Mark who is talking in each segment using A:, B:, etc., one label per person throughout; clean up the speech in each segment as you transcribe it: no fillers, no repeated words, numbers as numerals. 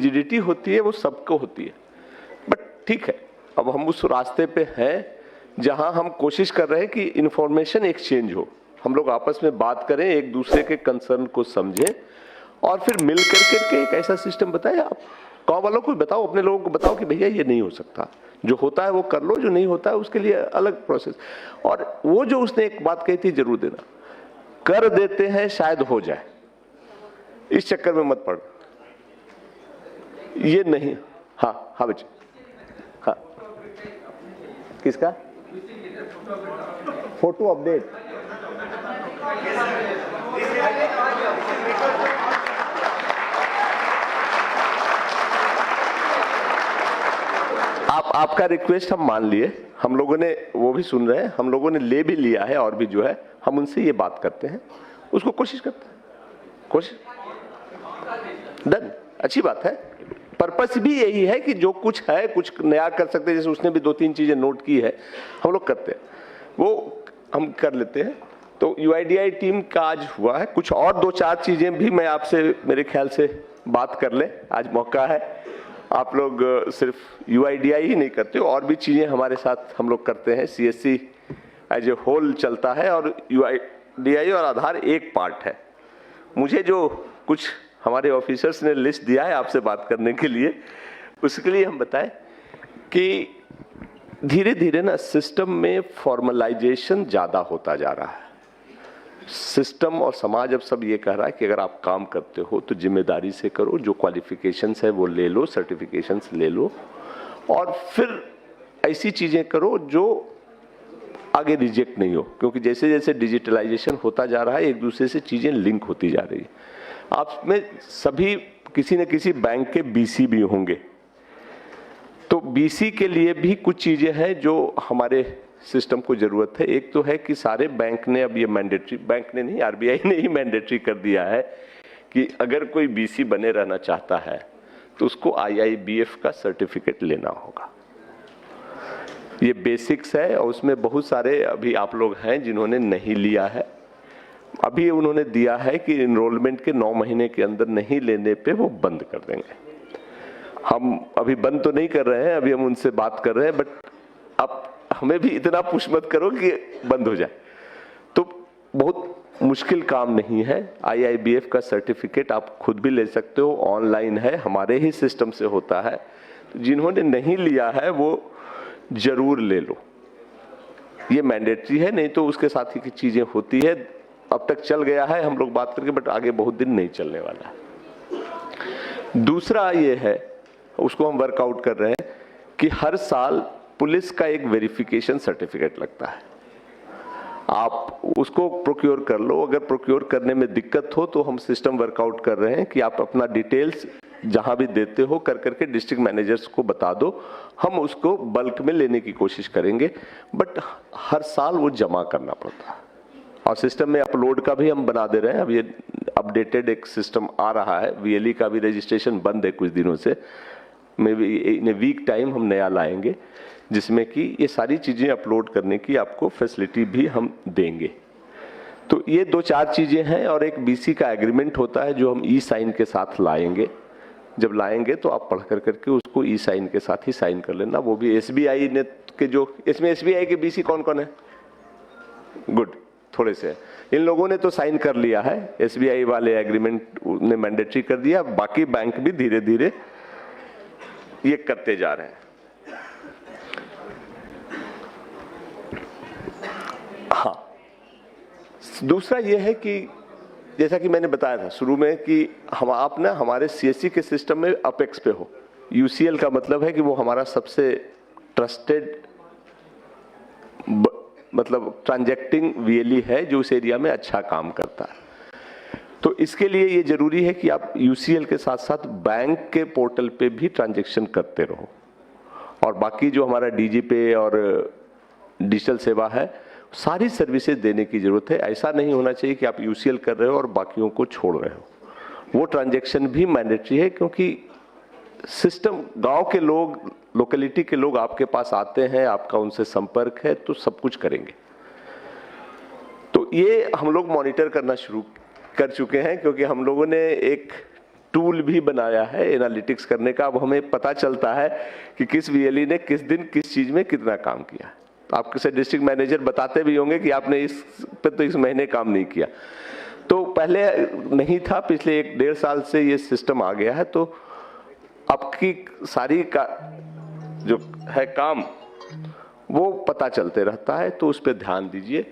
A: Rigidity होती है वो सबको होती है, बट ठीक है, अब हम उस रास्ते पे हैं जहां हम कोशिश कर रहे हैं कि इंफॉर्मेशन एक्सचेंज हो, हम लोग आपस में बात करें, एक दूसरे के कंसर्न को समझें और फिर मिल करके एक ऐसा सिस्टम बताएं। आप गाँव वालों को बताओ, अपने लोगों को बताओ कि भैया ये नहीं हो सकता, जो होता है वो कर लो, जो नहीं होता है उसके लिए अलग प्रोसेस। और वो जो उसने एक बात कही थी, जरूर देना, कर देते हैं शायद हो जाए, इस चक्कर में मत पड़, ये नहीं। हाँ हाँ बच्चे, हाँ किसका फोटो अपडेट? आपका रिक्वेस्ट हम मान लिए, हम लोगों ने वो भी सुन रहे हैं, हम लोगों ने ले भी लिया है, और भी जो है हम उनसे ये बात करते हैं, उसको कोशिश करते हैं, कोशिश डन, अच्छी बात है। पर्पस भी यही है कि जो कुछ है कुछ नया कर सकते हैं, जैसे उसने भी 2-3 चीजें नोट की है, हम लोग करते हैं, वो हम कर लेते हैं। तो यूआईडीआई टीम का आज हुआ है, कुछ और 2-4 चीजें भी मैं आपसे मेरे ख्याल से बात कर ले, आज मौका है। आप लोग सिर्फ यूआईडीआई ही नहीं करते हो, और भी चीजें हमारे साथ हम लोग करते हैं, सीएससी एज ए होल चलता है और यूआईडीआई और आधार एक पार्ट है। मुझे जो कुछ हमारे ऑफिसर्स ने लिस्ट दिया है आपसे बात करने के लिए, उसके लिए हम बताएं कि धीरे धीरे ना सिस्टम में फॉर्मलाइजेशन ज्यादा होता जा रहा है। सिस्टम और समाज अब सब ये कह रहा है कि अगर आप काम करते हो तो जिम्मेदारी से करो, जो क्वालिफिकेशंस है वो ले लो, सर्टिफिकेशंस ले लो, और फिर ऐसी चीजें करो जो आगे रिजेक्ट नहीं हो, क्योंकि जैसे जैसे डिजिटलाइजेशन होता जा रहा है एक दूसरे से चीजें लिंक होती जा रही है। आप में सभी किसी न किसी बैंक के बीसी भी होंगे, तो बीसी के लिए भी कुछ चीजें हैं जो हमारे सिस्टम को जरूरत है। एक तो है कि सारे बैंक ने अब ये मैंडेटरी, बैंक ने नहीं, आरबीआई ने ही मैंडेटरी कर दिया है कि अगर कोई बीसी बने रहना चाहता है तो उसको आईआईबीएफ का सर्टिफिकेट लेना होगा। ये बेसिक्स है, और उसमें बहुत सारे अभी आप लोग हैं जिन्होंने नहीं लिया है। अभी उन्होंने दिया है कि इनरोलमेंट के 9 महीने के अंदर नहीं लेने पे वो बंद कर देंगे। हम अभी बंद तो नहीं कर रहे हैं, अभी हम उनसे बात कर रहे हैं, बट अब हमें भी इतना पुश मत करो कि बंद हो जाए। तो बहुत मुश्किल काम नहीं है, आईआईबीएफ का सर्टिफिकेट आप खुद भी ले सकते हो, ऑनलाइन है, हमारे ही सिस्टम से होता है। तो जिन्होंने नहीं लिया है वो जरूर ले लो, ये मैंडेटरी है, नहीं तो उसके साथ ही की चीजें होती है। अब तक चल गया है हम लोग बात करके, बट आगे बहुत दिन नहीं चलने वाला है। दूसरा ये है, उसको हम वर्कआउट कर रहे हैं कि हर साल पुलिस का एक वेरिफिकेशन सर्टिफिकेट लगता है, आप उसको प्रोक्योर कर लो। अगर प्रोक्योर करने में दिक्कत हो तो हम सिस्टम वर्कआउट कर रहे हैं कि आप अपना डिटेल्स जहां भी देते हो कर करके डिस्ट्रिक्ट मैनेजर्स को बता दो, हम उसको बल्क में लेने की कोशिश करेंगे, बट हर साल वो जमा करना पड़ता है। और सिस्टम में अपलोड का भी हम बना दे रहे हैं, अब ये अपडेटेड एक सिस्टम आ रहा है, वीएलई का भी रजिस्ट्रेशन बंद है कुछ दिनों से, maybe in a week time हम नया लाएंगे जिसमें कि ये सारी चीजें अपलोड करने की आपको फैसिलिटी भी हम देंगे। तो ये 2-4 चीजें हैं, और एक बीसी का एग्रीमेंट होता है जो हम ई साइन के साथ लाएंगे। जब लाएंगे तो आप पढ़ कर करके उसको ई साइन के साथ ही साइन कर लेना। वो भी एसबीआई ने के जो, इसमें एसबीआई के बीसी कौन कौन है? गुड, थोड़े से इन लोगों ने तो साइन कर लिया है, एसबीआई वाले एग्रीमेंट ने मैंडेटरी कर दिया, बाकी बैंक भी धीरे धीरे ये करते जा रहे हैं। हाँ, दूसरा ये है कि जैसा कि मैंने बताया था शुरू में कि हम आप ना हमारे सीएससी के सिस्टम में अपेक्स पे हो। यूसीएल का मतलब है कि वो हमारा सबसे ट्रस्टेड मतलब ट्रांजैक्टिंग वीएलई है जो उस एरिया में अच्छा काम करता है। तो इसके लिए ये जरूरी है कि आप यूसीएल के साथ साथ बैंक के पोर्टल पे भी ट्रांजैक्शन करते रहो, और बाकी जो हमारा डीजी पे और डिजिटल सेवा है सारी सर्विसेज देने की जरूरत है। ऐसा नहीं होना चाहिए कि आप यूसीएल कर रहे हो और बाकियों को छोड़ रहे हो। वो ट्रांजैक्शन भी मैंडेटरी है, क्योंकि सिस्टम गांव के लोग, लोकेलिटी के लोग आपके पास आते हैं, आपका उनसे संपर्क है, तो सब कुछ करेंगे। तो ये हम लोग मॉनिटर करना शुरू कर चुके हैं, क्योंकि हम लोगों ने एक टूल भी बनाया है एनालिटिक्स करने का। अब हमें पता चलता है कि किस वीएलई ने किस दिन किस चीज में कितना काम किया। तो आपके से डिस्ट्रिक्ट मैनेजर बताते भी होंगे कि आपने इस पे तो इस महीने काम नहीं किया। तो पहले नहीं था, पिछले 1-1.5 साल से ये सिस्टम आ गया है। तो आपकी सारी का जो है काम वो पता चलते रहता है, तो उस पर ध्यान दीजिए।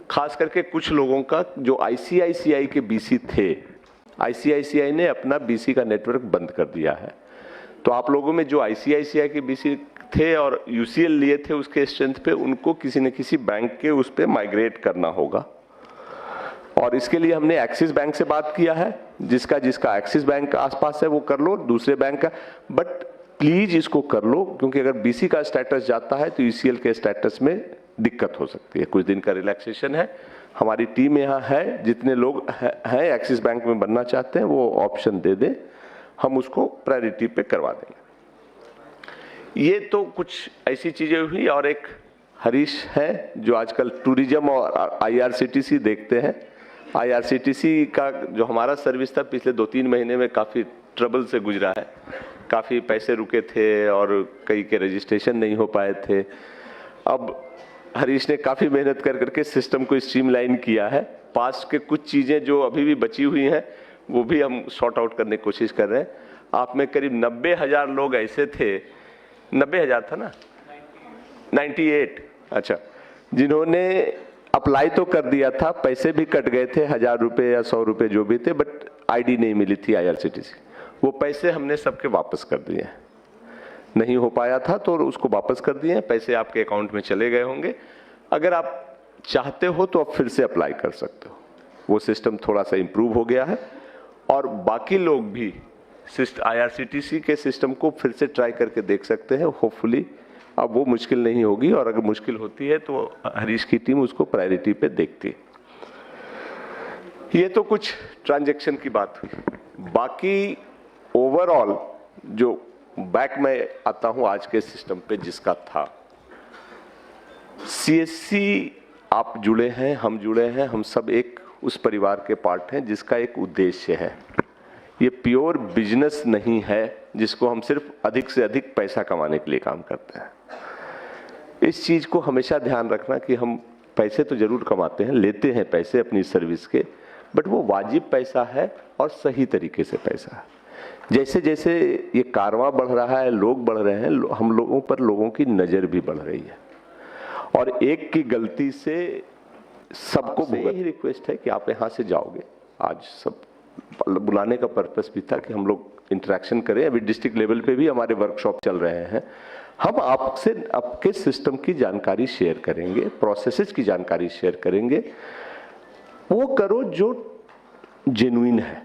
A: खास करके कुछ लोगों का जो आईसीआईसीआई के बीसी थे, आईसीआईसीआई ने अपना बीसी का नेटवर्क बंद कर दिया है। तो आप लोगों में जो आईसीआईसीआई के बीसी थे और यूसीएल लिए थे उसके स्ट्रेंथ पे, उनको किसी न किसी बैंक के उस पे माइग्रेट करना होगा। और इसके लिए हमने एक्सिस बैंक से बात किया है। जिसका जिसका एक्सिस बैंक आसपास है वो कर लो, दूसरे बैंक का, बट प्लीज इसको कर लो, क्योंकि अगर बीसी का स्टेटस जाता है तो यूसीएल के स्टेटस में दिक्कत हो सकती है। कुछ दिन का रिलैक्सेशन है, हमारी टीम यहाँ है, जितने लोग हैं एक्सिस बैंक में बनना चाहते हैं वो ऑप्शन दे दें, हम उसको प्रायोरिटी पे करवा देंगे। ये तो कुछ ऐसी चीजें हुई। और एक हरीश है जो आजकल टूरिज्म और आईआरसीटीसी देखते हैं। आईआरसीटीसी का जो हमारा सर्विस था पिछले 2-3 महीने में काफी ट्रबल से गुजरा है। काफी पैसे रुके थे और कई के रजिस्ट्रेशन नहीं हो पाए थे। अब हरीश ने काफी मेहनत कर करके सिस्टम को स्ट्रीमलाइन किया है। पास्ट के कुछ चीजें जो अभी भी बची हुई हैं वो भी हम सॉर्ट आउट करने की कोशिश कर रहे हैं। आप में करीब 90,000 लोग ऐसे थे, 90,000 था ना, 98, अच्छा, जिन्होंने अप्लाई तो कर दिया था, पैसे भी कट गए थे, 1000 रुपए या 100 रुपए जो भी थे, बट आईडी नहीं मिली थी आईआरसीटीसी। वो पैसे हमने सबके वापस कर दिए। नहीं हो पाया था तो उसको वापस कर दिए, पैसे आपके अकाउंट में चले गए होंगे। अगर आप चाहते हो तो आप फिर से अप्लाई कर सकते हो। वो सिस्टम थोड़ा सा इंप्रूव हो गया है और बाकी लोग भी आईआरसीटीसी के सिस्टम को फिर से ट्राई करके देख सकते हैं। होपफुली अब वो मुश्किल नहीं होगी, और अगर मुश्किल होती है तो हरीश की टीम उसको प्रायोरिटी पे देखती है। ये तो कुछ ट्रांजैक्शन की बात हुई। बाकी ओवरऑल जो बैक में आता हूं आज के सिस्टम पे जिसका था, सीएससी आप जुड़े हैं, हम जुड़े हैं, हम सब एक उस परिवार के पार्ट हैं जिसका एक उद्देश्य है। ये प्योर बिजनेस नहीं है जिसको हम सिर्फ अधिक से अधिक पैसा कमाने के लिए काम करते हैं। इस चीज को हमेशा ध्यान रखना कि हम पैसे तो जरूर कमाते हैं, लेते हैं पैसे अपनी सर्विस के, बट वो वाजिब पैसा है और सही तरीके से पैसा है। जैसे जैसे ये कारवां बढ़ रहा है, लोग बढ़ रहे हैं, हम लोगों पर लोगों की नजर भी बढ़ रही है, और एक की गलती से सबको यही रिक्वेस्ट है कि आप यहाँ से जाओगे। आज सब बुलाने का पर्पस भी था कि हम लोग इंटरेक्शन करें। अभी डिस्ट्रिक्ट लेवल पे भी हमारे वर्कशॉप चल रहे हैं। हम आपसे आपके सिस्टम की जानकारी शेयर करेंगे, प्रोसेसेस की जानकारी शेयर करेंगे। वो करो जो जेन्युइन है।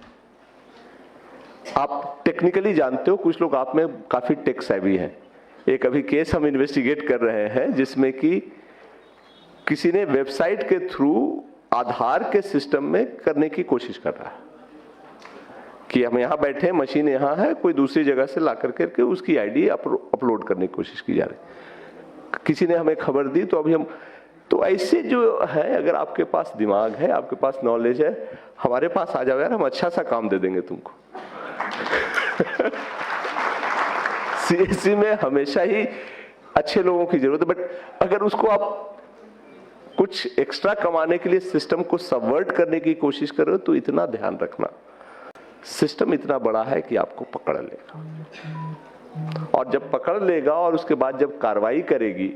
A: आप टेक्निकली जानते हो, कुछ लोग आप में काफी टेक सेवी हैं। एक अभी केस हम इन्वेस्टिगेट कर रहे हैं जिसमें कि किसी ने वेबसाइट के थ्रू आधार के सिस्टम में करने की कोशिश कर रहा है कि हम यहां बैठे, मशीन यहां है, कोई दूसरी जगह से ला करके उसकी आईडी अपलोड करने की कोशिश की जा रही। किसी ने हमें खबर दी तो अभी हम, तो ऐसे जो है, अगर आपके पास दिमाग है, आपके पास नॉलेज है, हमारे पास आ जाओ यार, हम अच्छा सा काम दे देंगे तुमको। सीएससी में हमेशा ही अच्छे लोगों की जरूरत है, बट अगर उसको आप कुछ एक्स्ट्रा कमाने के लिए सिस्टम को सबवर्ट करने की कोशिश कर रहे हो तो इतना ध्यान रखना, सिस्टम इतना बड़ा है कि आपको पकड़ लेगा। और जब पकड़ लेगा और उसके बाद जब कार्रवाई करेगी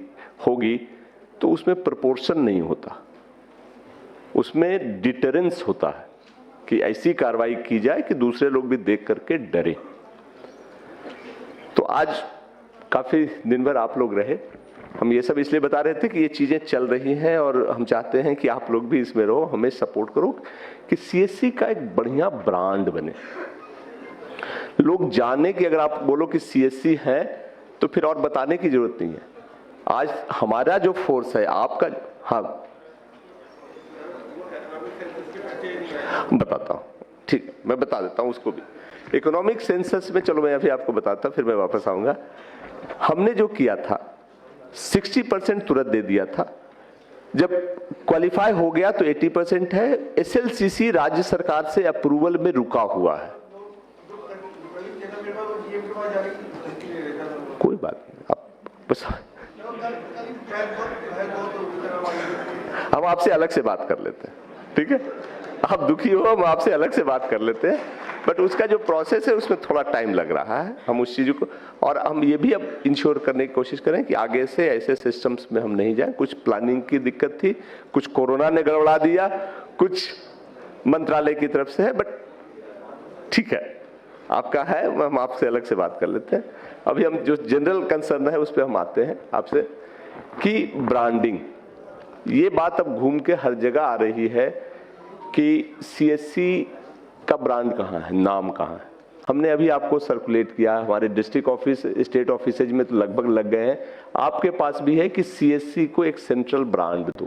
A: होगी तो उसमें प्रोपोर्शन नहीं होता, उसमें डिटरेंस होता है कि ऐसी कार्रवाई की जाए कि दूसरे लोग भी देख करके डरे। तो आज काफी दिन भर आप लोग रहे। हम ये सब इसलिए बता रहे थे कि ये चीजें चल रही हैं और हम चाहते हैं कि आप लोग भी इसमें रहो, हमें सपोर्ट करो कि सीएससी का एक बढ़िया ब्रांड बने, लोग जाने कि अगर आप बोलो कि सीएससी है तो फिर और बताने की जरूरत नहीं है। आज हमारा जो फोर्स है आपका, हाँ बताता हूँ, ठीक, मैं बता देता हूँ उसको भी। इकोनॉमिक सेंसस में, चलो मैं अभी आपको बताता, फिर मैं वापस आऊंगा। हमने जो किया था 60% तुरंत दे दिया था, जब क्वालिफाई हो गया तो 80% है। एसएलसीसी राज्य सरकार से अप्रूवल में रुका हुआ है। बात नहीं, आप बस हम आपसे अलग से बात कर लेते हैं, ठीक है? आप दुखी हो, हम आपसे अलग से बात कर लेते हैं, बट उसका जो प्रोसेस है उसमें थोड़ा टाइम लग रहा है। हम उस चीज़ को, और हम ये भी अब इंश्योर करने की कोशिश करें कि आगे से ऐसे सिस्टम्स में हम नहीं जाएं। कुछ प्लानिंग की दिक्कत थी, कुछ कोरोना ने गड़बड़ा दिया, कुछ मंत्रालय की तरफ से है, बट ठीक है, आपका है, हम आपसे अलग से बात कर लेते हैं। अभी हम जो जनरल कंसर्न है उस पर हम आते हैं आपसे कि ब्रांडिंग, ये बात अब घूम के हर जगह आ रही है कि सीएससी का ब्रांड कहाँ है, नाम कहाँ है। हमने अभी आपको सर्कुलेट किया, हमारे डिस्ट्रिक्ट ऑफिस, स्टेट ऑफिसेज में तो लगभग लग गए हैं, आपके पास भी है कि सीएससी को एक सेंट्रल ब्रांड दो,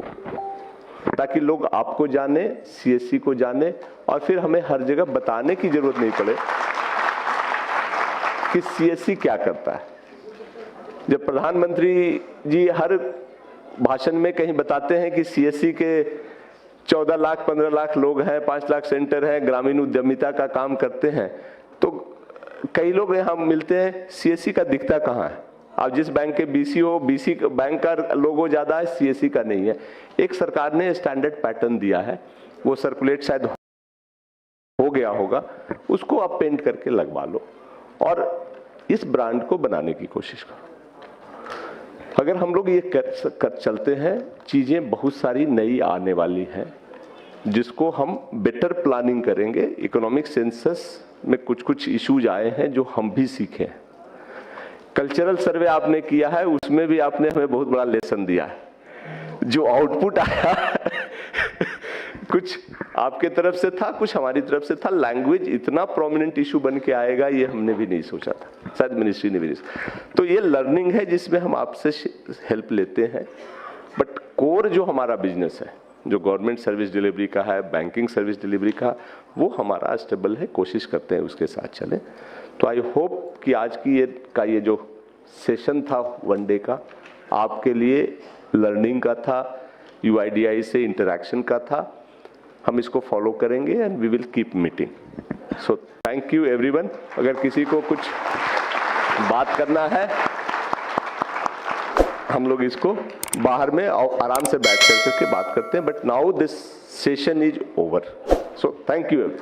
A: ताकि लोग आपको जाने, सीएससी को जाने, और फिर हमें हर जगह बताने की जरूरत नहीं पड़े कि सीएससी क्या करता है। जब प्रधानमंत्री जी हर भाषण में कहीं बताते हैं कि सीएससी के 14 लाख 15 लाख लोग हैं, 5 लाख सेंटर है, ग्रामीण उद्यमिता का काम करते हैं, तो कई लोग यहाँ मिलते हैं, सीएससी का दिखता कहाँ है? आप जिस बैंक के बीसी हो, बीसी बैंक का लोगो ज्यादा है, सीएससी का नहीं है। एक सरकार ने स्टैंडर्ड पैटर्न दिया है, वो सर्कुलेट शायद हो गया होगा, उसको आप पेंट करके लगवा लो और इस ब्रांड को बनाने की कोशिश करो। अगर हम लोग ये कर चलते हैं, चीजें बहुत सारी नई आने वाली हैं, जिसको हम बेटर प्लानिंग करेंगे। इकोनॉमिक सेंसस में कुछ इश्यूज आए हैं जो हम भी सीखे हैं। कल्चरल सर्वे आपने किया है, उसमें भी आपने हमें बहुत बड़ा लेसन दिया है। जो आउटपुट आया कुछ आपके तरफ से था, कुछ हमारी तरफ से था। लैंग्वेज इतना प्रोमिनेंट इशू बन के आएगा, ये हमने भी नहीं सोचा था, शायद मिनिस्ट्री ने भी नहीं। तो ये लर्निंग है जिसमें हम आपसे हेल्प लेते हैं, बट कोर जो हमारा बिजनेस है, जो गवर्नमेंट सर्विस डिलीवरी का है, बैंकिंग सर्विस डिलीवरी का, वो हमारा स्टेबल है, कोशिश करते हैं उसके साथ चले। तो आई होप कि आज की ये जो सेशन था वन डे का, आपके लिए लर्निंग का था, UIDAI से इंटरेक्शन का था। हम इसको फॉलो करेंगे and we will keep meeting. So thank you everyone. अगर किसी को कुछ बात करना है, हम लोग इसको बाहर में आराम से बैठ करके बात करते हैं, but now this session is over. So thank you everyone.